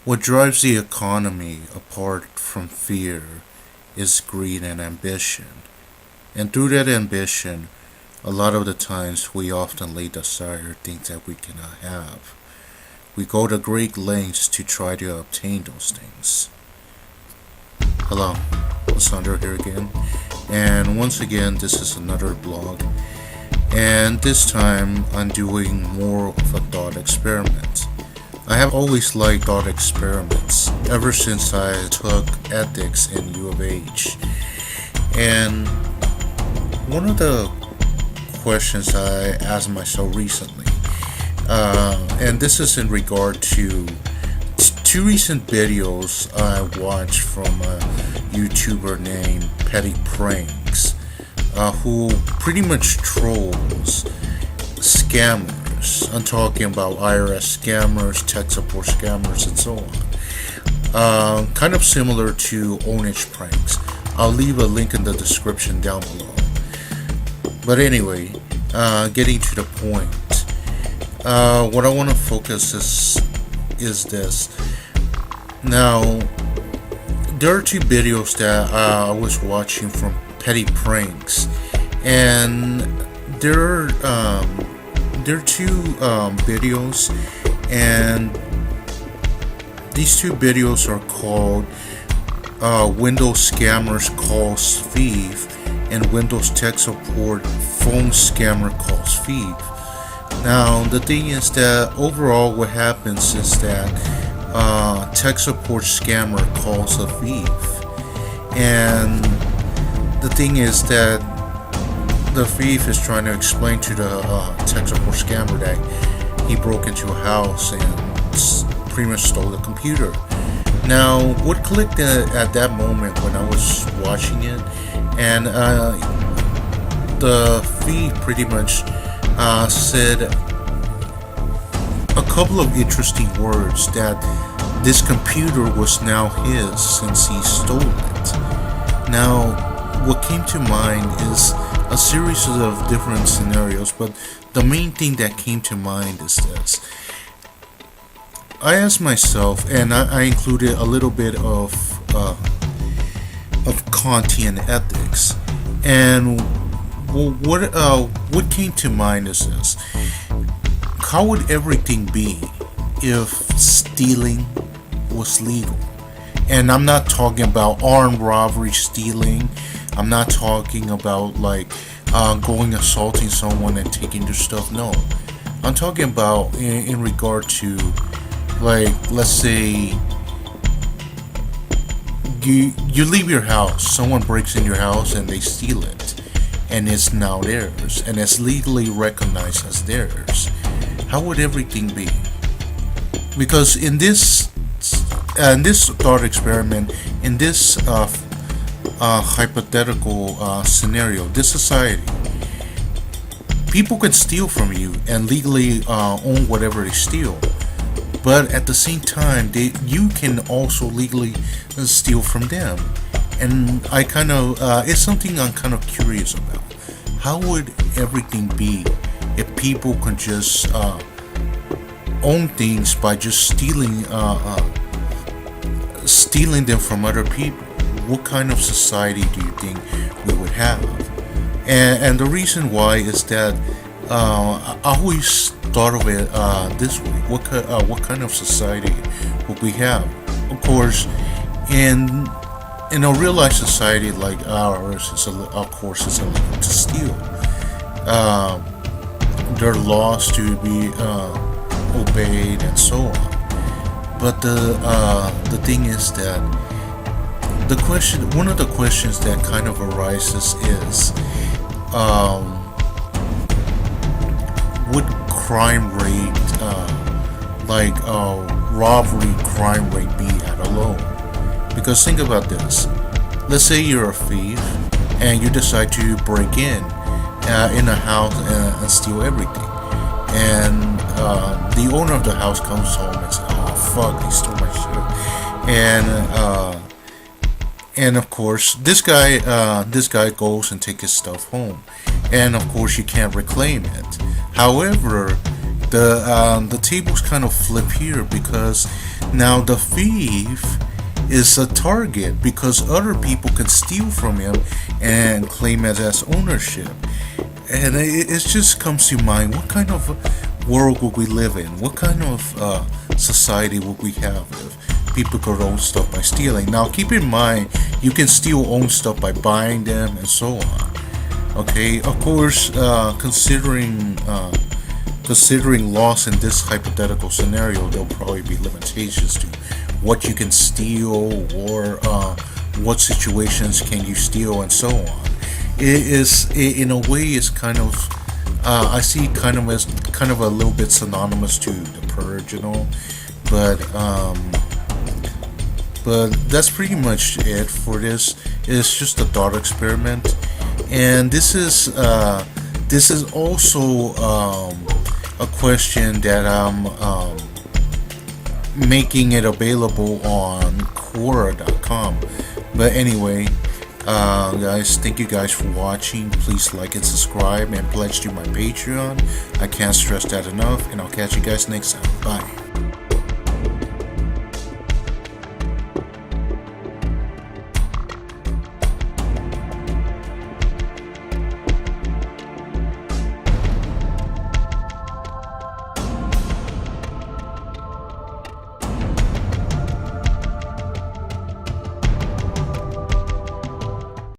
What drives the economy apart from fear is greed and ambition. And through that ambition, a lot of the times we often lay aside things that we cannot have. We go to great lengths to try to obtain those things. Hello, Lysandro here again. And once again, this is another blog. And this time, I'm doing more of a thought experiment. I have always liked thought experiments ever since I took ethics in U of H. And one of the questions I asked myself recently, and this is in regard to two recent videos I watched from a YouTuber named Petty Pranks, who pretty much trolls scammers. I'm talking about IRS scammers, tech support scammers, and so on. Kind of similar to Ownage Pranks. I'll leave a link in the description down below. But anyway, getting to the point. What I want to focus is this. Now, there are two videos that I was watching from Petty Pranks, and there are two videos, and these two videos are called Windows Scammers Calls Thief and Windows Tech Support Phone Scammer Calls Thief. Now, the thing is that overall what happens is that tech support scammer calls a thief, and the thing is that the thief is trying to explain to the tech support scammer that he broke into a house and pretty much stole the computer. Now, what clicked at that moment when I was watching it, and the thief pretty much said a couple of interesting words, that this computer was now his since he stole it. Now, what came to mind is a series of different scenarios, but the main thing that came to mind is this. I asked myself, and I included a little bit of Kantian ethics, and what came to mind is this. How would everything be if stealing was legal? And I'm not talking about armed robbery stealing. I'm not talking about like going assaulting someone and taking their stuff. No, I'm talking about in regard to, like, let's say you leave your house, someone breaks in your house and they steal it, and it's now theirs, and it's legally recognized as theirs. How would everything be? Because in this thought experiment, in this hypothetical scenario, this society, people can steal from you and legally own whatever they steal, but at the same time, you can also legally steal from them. And I kind of it's something I'm kind of curious about. How would everything be if people can just own things by just stealing them from other people? What kind of society do you think we would have? And the reason why is that I always thought of it this way. What kind of society would we have? Of course, in a real life society like ours, it's illegal to steal. There are laws to be obeyed and so on. But the thing is that one of the questions that kind of arises is, would crime rate, like robbery crime rate, be at a low? Because think about this. Let's say you're a thief and you decide to break in a house and steal everything, and the owner of the house comes home and says, "Oh fuck, they stole my shit," and of course this guy goes and takes his stuff home, and of course you can't reclaim it. However, the tables kind of flip here, because Now the thief is a target because other people can steal from him and claim it as ownership. And it just comes to mind, what kind of world would we live in? What kind of society would we have if people could own stuff by stealing? Now keep in mind, you can still own stuff by buying them and so on. Okay, of course, considering loss in this hypothetical scenario, there'll probably be limitations to what you can steal or what situations can you steal and so on. In a way, is kind of I see kind of as kind of a little bit synonymous to the purge, but that's pretty much it for this. It's just a thought experiment, and this is also a question that I'm making it available on quora.com. But anyway, guys, thank you guys for watching. Please like and subscribe and pledge to my Patreon. I can't stress that enough, and I'll catch you guys next time. Bye.